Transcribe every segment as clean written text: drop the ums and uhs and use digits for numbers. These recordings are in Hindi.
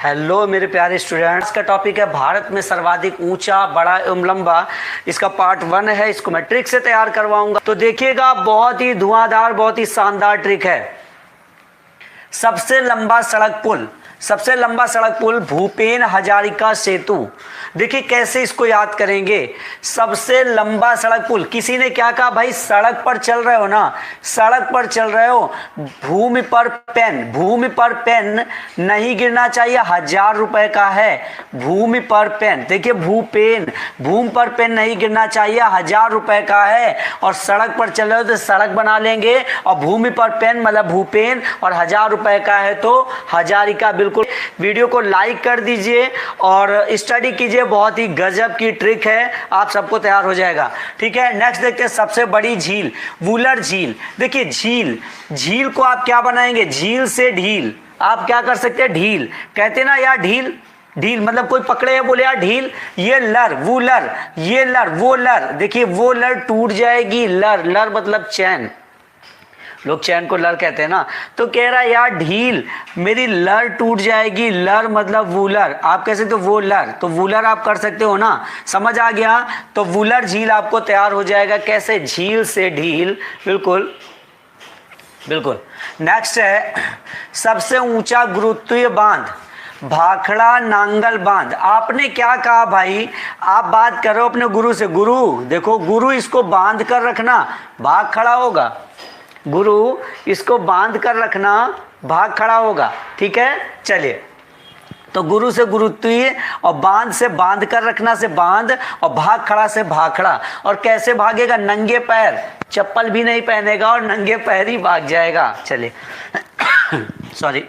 हेलो मेरे प्यारे स्टूडेंट्स, का टॉपिक है भारत में सर्वाधिक ऊंचा, बड़ा एवं लंबा। इसका पार्ट 1 है, इसको मैं ट्रिक से तैयार करवाऊंगा। तो देखिएगा, बहुत ही धुआंधार, बहुत ही शानदार ट्रिक है। सबसे लंबा सड़क पुल भूपेन हजारिका सेतु। देखिए कैसे इसको याद करेंगे। सबसे लंबा सड़क पुल, किसी ने क्या कहा भाई, सड़क पर चल रहे हो ना, सड़क पर चल रहे हो, भूमि पर पेन नहीं गिरना चाहिए, 1000 रुपए का है। भूमि पर पेन, देखिए भूमि पर पेन नहीं गिरना चाहिए, 1000 रुपए का है। और सड़क पर चल रहे हो तो सड़क बना लेंगे, और भूमि पर पेन मतलब भूपेन, और 1000 रुपए का है तो हजारिका। बिल्कुल वीडियो को लाइक कर दीजिए और स्टडी कीजिए, बहुत ही गजब की ट्रिक है, आप सबको तैयार हो जाएगा। ठीक है, नेक्स्ट देखते हैं। सबसे बड़ी झील, वूलर झील। देखिए झील को आप क्या बनाएंगे, झील से ढील। आप क्या कर सकते हैं, ढील कहते ना यार, ढील मतलब कोई पकड़े है, बोले यार ढील, ये वो लर। देखिए वो लर टूट जाएगी, लर मतलब चैन, लोग चैन को लर कहते हैं ना। तो कह रहा है यार ढील, मेरी लर टूट जाएगी, लर मतलब वूलर। आप कह सकते हो वो लर, तो वूलर आप कर सकते हो ना, समझ आ गया। तो वूलर झील आपको तैयार हो जाएगा। कैसे, झील से ढील। बिल्कुल। नेक्स्ट है सबसे ऊंचा गुरुत्वीय बांध, भाखड़ा नांगल बांध। आपने क्या कहा भाई, आप बात करो अपने गुरु से, गुरु देखो, गुरु इसको बांध कर रखना, भाग खड़ा होगा। गुरु इसको बांध कर रखना, भाग खड़ा होगा। ठीक है, चलिए। तो गुरु से गुरुत्वीय, और बांध से बांध कर रखना से बांध, और भाग खड़ा से भाखड़ा। और कैसे भागेगा, नंगे पैर, चप्पल भी नहीं पहनेगा और नंगे पैर ही भाग जाएगा। चलिए सॉरी।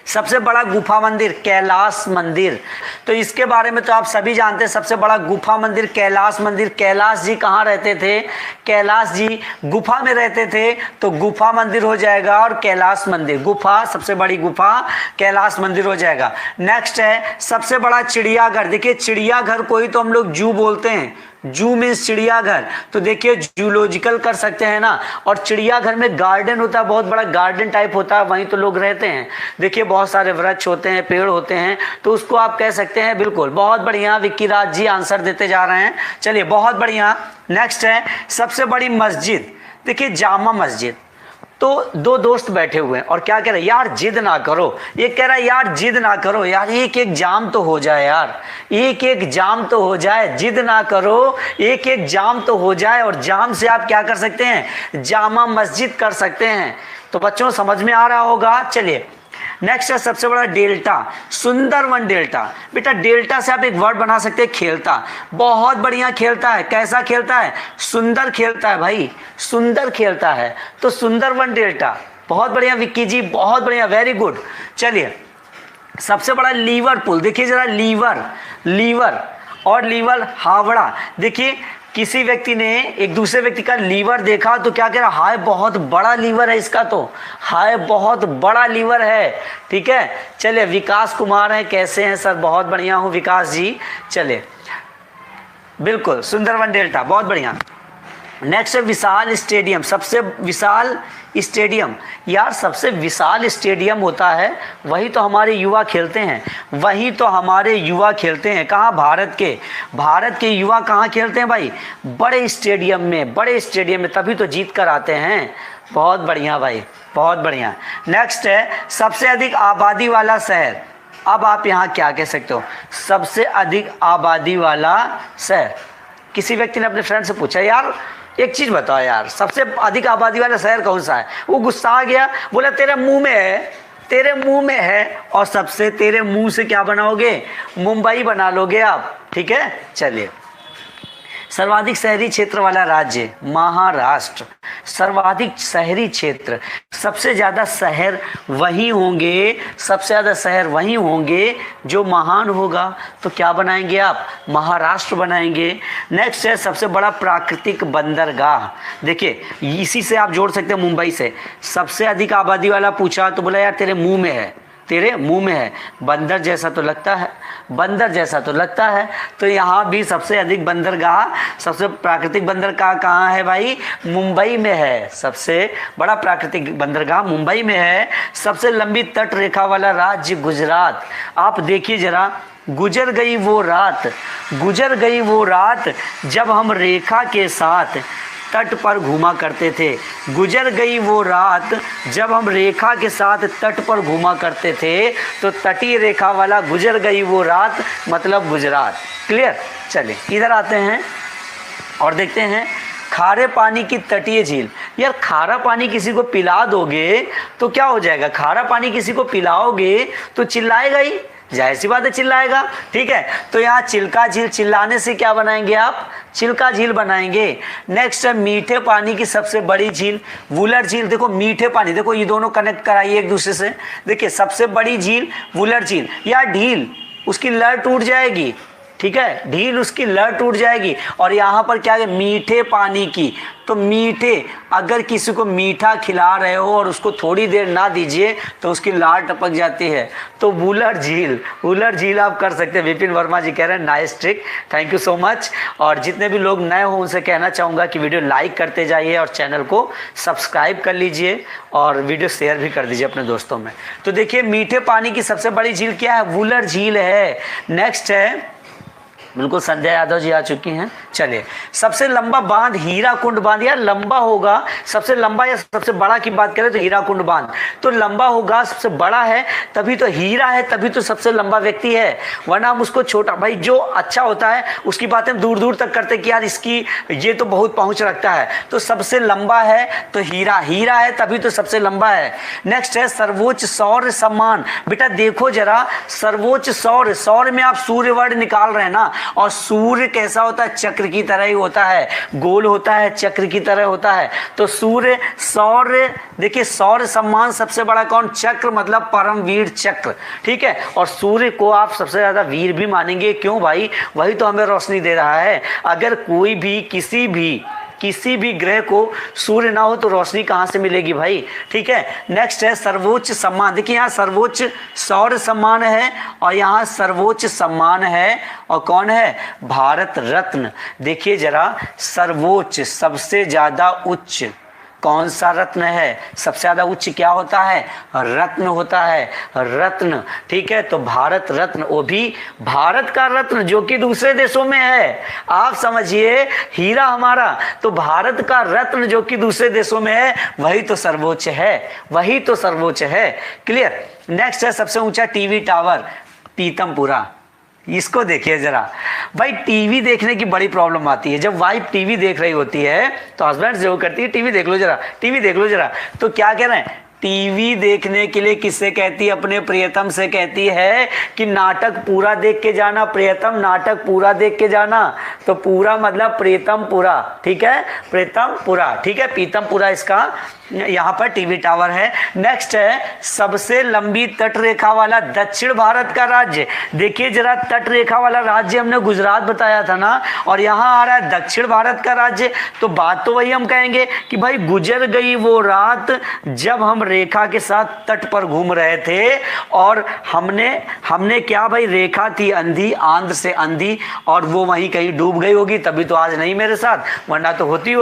सबसे बड़ा गुफा मंदिर, कैलाश मंदिर। तो इसके बारे में तो आप सभी जानते हैं, सबसे बड़ा गुफा मंदिर कैलाश मंदिर। कैलाश जी कहाँ रहते थे, कैलाश जी गुफा में रहते थे, तो गुफा मंदिर हो जाएगा। और कैलाश मंदिर, गुफा, सबसे बड़ी गुफा कैलाश मंदिर हो जाएगा। नेक्स्ट है सबसे बड़ा चिड़ियाघर। देखिए चिड़ियाघर को ही तो हम लोग जू बोलते हैं, जू मीन्स चिड़ियाघर। तो देखिए जूलॉजिकल कर सकते हैं ना। और चिड़ियाघर में गार्डन होता है, बहुत बड़ा गार्डन टाइप होता है, वहीं तो लोग रहते हैं। देखिए बहुत सारे वृक्ष होते हैं, पेड़ होते हैं, तो उसको आप कह सकते हैं। बिल्कुल, बहुत बढ़िया, विक्की राज जी आंसर देते जा रहे हैं। चलिए बहुत बढ़िया। नेक्स्ट है सबसे बड़ी मस्जिद। देखिए जामा मस्जिद। तो दो दोस्त बैठे हुए हैं और क्या कह रहे हैं, यार जिद ना करो। ये कह रहा है यार जिद ना करो यार, एक जाम तो हो जाए यार, एक जाम तो हो जाए, जिद ना करो, एक जाम तो हो जाए। और जाम से आप क्या कर सकते हैं, जामा मस्जिद कर सकते हैं। तो बच्चों समझ में आ रहा होगा। चलिए नेक्स्ट है सबसे बड़ा डेल्टा, सुंदरवन डेल्टा। बेटा डेल्टा से आप एक वर्ड बना सकते हैं, खेलता। बहुत बढ़िया खेलता है। कैसा खेलता है, सुंदर खेलता है भाई, सुंदर खेलता है। तो सुंदरवन डेल्टा, बहुत बढ़िया विक्की जी, बहुत बढ़िया, वेरी गुड। चलिए सबसे बड़ा लीवर पुल। देखिए जरा, लीवर हावड़ा। देखिए किसी व्यक्ति ने एक दूसरे व्यक्ति का लीवर देखा तो क्या कह रहा, हाय बहुत बड़ा लीवर है इसका, तो हाय बहुत बड़ा लीवर है। ठीक है, चलिए विकास कुमार हैं, कैसे हैं सर, बहुत बढ़िया हूँ विकास जी। चलिए बिल्कुल, सुंदरवन डेल्टा, बहुत बढ़िया। नेक्स्ट है विशाल स्टेडियम, सबसे विशाल स्टेडियम। यार सबसे विशाल स्टेडियम होता है, वही तो हमारे युवा खेलते हैं, वही तो हमारे युवा खेलते हैं। कहाँ, भारत के युवा कहाँ खेलते हैं भाई, बड़े स्टेडियम में, तभी तो जीत कर आते हैं। बहुत बढ़िया भाई, बहुत बढ़िया। नेक्स्ट है सबसे अधिक आबादी वाला शहर। अब आप यहाँ क्या कह सकते हो, सबसे अधिक आबादी वाला शहर। किसी व्यक्ति ने अपने फ्रेंड से पूछा, यार एक चीज बताओ यार, सबसे अधिक आबादी वाला शहर कौन सा है। वो गुस्सा आ गया, बोला तेरे मुंह में है। और सबसे तेरे मुंह से क्या बनाओगे, मुंबई बना लोगे आप। ठीक है, चलिए। सर्वाधिक शहरी क्षेत्र वाला राज्य, महाराष्ट्र। सर्वाधिक शहरी क्षेत्र, सबसे ज़्यादा शहर वही होंगे जो महान होगा। तो क्या बनाएंगे आप, महाराष्ट्र बनाएंगे। नेक्स्ट है सबसे बड़ा प्राकृतिक बंदरगाह। देखिए इसी से आप जोड़ सकते हैं मुंबई से। सबसे अधिक आबादी वाला पूछा तो बोला यार तेरे मुंह में है, तेरे मुंह में है। बंदर जैसा तो लगता है, बंदर जैसा तो लगता है। तो यहाँ भी सबसे अधिक बंदरगाह, सबसे प्राकृतिक बंदरगाह कहाँ है भाई? मुंबई में है। सबसे बड़ा प्राकृतिक बंदरगाह मुंबई में है। सबसे लंबी तट रेखा वाला राज्य गुजरात। आप देखिए जरा, गुजर गई वो रात, गुजर गई वो रात जब हम रेखा के साथ तट पर घूमा करते थे। गुजर गई वो रात जब हम रेखा के साथ तट पर घूमा करते थे। तो तटीय रेखा वाला गुजर गई वो रात मतलब गुजरात। क्लियर? चलिए इधर आते हैं और देखते हैं खारे पानी की तटीय झील। यार खारा पानी किसी को पिला दोगे तो क्या हो जाएगा? खारा पानी किसी को पिलाओगे तो चिल्लाएगा ही, जाहिर सी बात है चिल्लाएगा। ठीक है, तो यहाँ चिल्का झील, चिल्लाने से क्या बनाएंगे आप? चिल्का झील बनाएंगे। नेक्स्ट है मीठे पानी की सबसे बड़ी झील वुलर झील। देखो मीठे पानी, देखो ये दोनों कनेक्ट कराइए एक दूसरे से। देखिए सबसे बड़ी झील वुलर झील। या ढील, उसकी लहर टूट जाएगी। ठीक है, ढील उसकी लहर टूट जाएगी। और यहाँ पर क्या है? मीठे पानी की। तो मीठे, अगर किसी को मीठा खिला रहे हो और उसको थोड़ी देर ना दीजिए तो उसकी लार टपक जाती है। तो वुलर झील, वुलर झील आप कर सकते हैं। विपिन वर्मा जी कह रहे हैं nice trick, thank you so much. और जितने भी लोग नए हो उनसे कहना चाहूँगा कि वीडियो लाइक करते जाइए और चैनल को सब्सक्राइब कर लीजिए और वीडियो शेयर भी कर दीजिए अपने दोस्तों में। तो देखिए मीठे पानी की सबसे बड़ी झील क्या है? वुलर झील है। नेक्स्ट है, बिल्कुल संध्या यादव जी आ चुकी हैं। चलिए सबसे लंबा बांध हीराकुंड बांध। यार लंबा होगा, सबसे लंबा या सबसे बड़ा की बात करें तो हीराकुंड बांध तो लंबा होगा, सबसे बड़ा है तभी तो हीरा है, तभी तो सबसे लंबा व्यक्ति है। वरना हम उसको छोटा, भाई जो अच्छा होता है उसकी बातें दूर दूर तक करते कि यार इसकी ये तो बहुत पहुंच रखता है। तो सबसे लंबा है तो हीरा, हीरा है तभी तो सबसे लंबा है। नेक्स्ट है सर्वोच्च सौर्य सम्मान। बेटा देखो जरा, सर्वोच्च सौर्य, सौर्य में आप सूर्य वर्ड निकाल रहे हैं ना, और सूर्य कैसा होता है? चक्र की तरह ही होता है, गोल होता है, चक्र की तरह होता है। तो सूर्य, सौर्य, देखिए सौर्य सम्मान सबसे बड़ा कौन? चक्र, मतलब परमवीर चक्र। ठीक है, और सूर्य को आप सबसे ज्यादा वीर भी मानेंगे। क्यों भाई? वही तो हमें रोशनी दे रहा है। अगर कोई भी किसी भी ग्रह को सूर्य ना हो तो रोशनी कहाँ से मिलेगी भाई? ठीक है। नेक्स्ट है सर्वोच्च सम्मान। देखिए यहाँ सर्वोच्च सौर्य सम्मान है और यहाँ सर्वोच्च सम्मान है, और कौन है? भारत रत्न। देखिए जरा, सर्वोच्च सबसे ज्यादा उच्च कौन सा रत्न है? सबसे ज्यादा उच्च क्या होता है? रत्न होता है, रत्न। ठीक है, तो भारत रत्न, वो भी भारत का रत्न जो कि दूसरे देशों में है। आप समझिए, हीरा हमारा, तो भारत का रत्न जो कि दूसरे देशों में है वही तो सर्वोच्च है, वही तो सर्वोच्च है। क्लियर? नेक्स्ट है सबसे ऊंचा टीवी टावर पीतमपुरा। इसको देखिए जरा भाई, टीवी देखने की बड़ी प्रॉब्लम आती है। जब वाइफ टीवी देख रही होती है तो हस्बैंड जो करती है, टीवी देख लो जरा, टीवी देख लो जरा, तो क्या कह रहे हैं? टीवी देखने के लिए किससे कहती है? अपने प्रियतम से कहती है कि नाटक पूरा देख के जाना प्रियतम, नाटक पूरा देख के जाना। तो पूरा मतलब प्रीतम पूरा। ठीक है, प्रीतम पूरा। ठीक है, पीतम पूरा इसका यहाँ पर टीवी टावर है। नेक्स्ट है सबसे लंबी तट रेखा वाला दक्षिण भारत का राज्य। देखिए जरा, तट रेखा वाला राज्य हमने गुजरात बताया था ना, और यहाँ आ रहा है दक्षिण भारत का राज्य। तो बात तो वही हम कहेंगे कि भाई गुजर गई वो रात जब हम रेखा के साथ तट पर घूम रहे थे, और हमने क्या भाई, रेखा थी अंधी, आंध्र से अंधी, और वो वहीं कहीं डूब गई होगी, तभी तो आज नहीं मेरे साथ, वरना तो होती।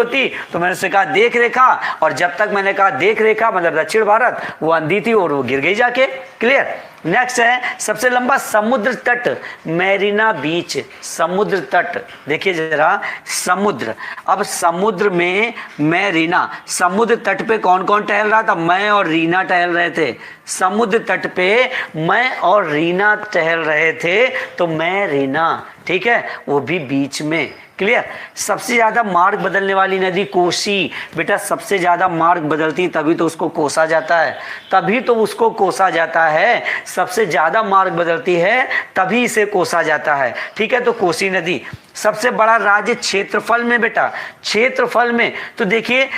तो मैंने उससे कहा देख रेखा, और जब तक मैंने कहा देख रेखा मतलब दक्षिण भारत, वो अंधी थी और वो गिर गई जाके। क्लियर? नेक्स्ट है सबसे लंबा समुद्र तट मैरीना बीच। समुद्र तट देखिए जरा, समुद्र, अब समुद्र में मैरीना, समुद्र तट पे कौन कौन टहल रहा था? मैं और रीना टहल रहे थे। समुद्र तट पे मैं और रीना टहल रहे थे, तो मैं रीना, ठीक है, वो भी बीच में। क्लियर? सबसे ज्यादा मार्ग बदलने वाली नदी कोसी। बेटा सबसे ज्यादा मार्ग बदलती तभी तो उसको कोसा जाता है, तभी तो उसको कोसा जाता है। सबसे ज्यादा मार्ग बदलती है तभी इसे कोसा जाता है। ठीक है, तो कोसी नदी। सबसे बड़ा राज्य क्षेत्रफल में, बेटा क्षेत्रफल में तो देखिए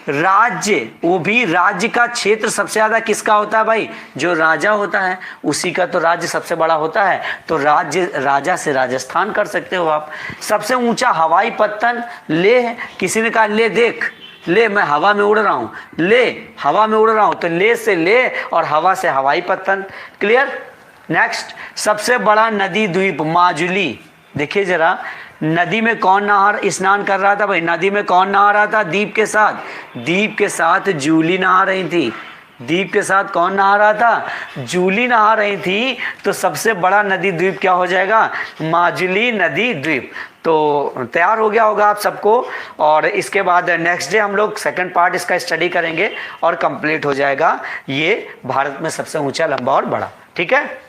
राज्य, वो भी राज्य का क्षेत्र सबसे ज्यादा किसका होता है भाई? जो राजा होता है उसी का तो राज्य सबसे बड़ा होता है। तो राज्य, राजा से राजस्थान कर सकते हो आप। सबसे ऊंचा हवाई पत्तन लेह। किसी ने कहा ले देख, ले मैं हवा में उड़ रहा हूँ, ले हवा में उड़ रहा हूँ, तो ले से ले और हवा से हवाई पतन। क्लियर। नेक्स्ट, सबसे बड़ा नदी द्वीप माजुली। देखिए जरा, नदी में कौन नहा स्नान कर रहा था भाई? नदी में कौन नहा रहा था? दीप के साथ, दीप के साथ जूली नहा रही थी। दीप के साथ कौन नहा रहा था? जूली नहा रही थी। तो सबसे बड़ा नदी द्वीप क्या हो जाएगा? माजुली नदी द्वीप। तो तैयार हो गया होगा आप सबको। और इसके बाद नेक्स्ट डे हम लोग सेकंड पार्ट इसका स्टडी करेंगे और कंप्लीट हो जाएगा ये भारत में सबसे ऊंचा, लंबा और बड़ा। ठीक है।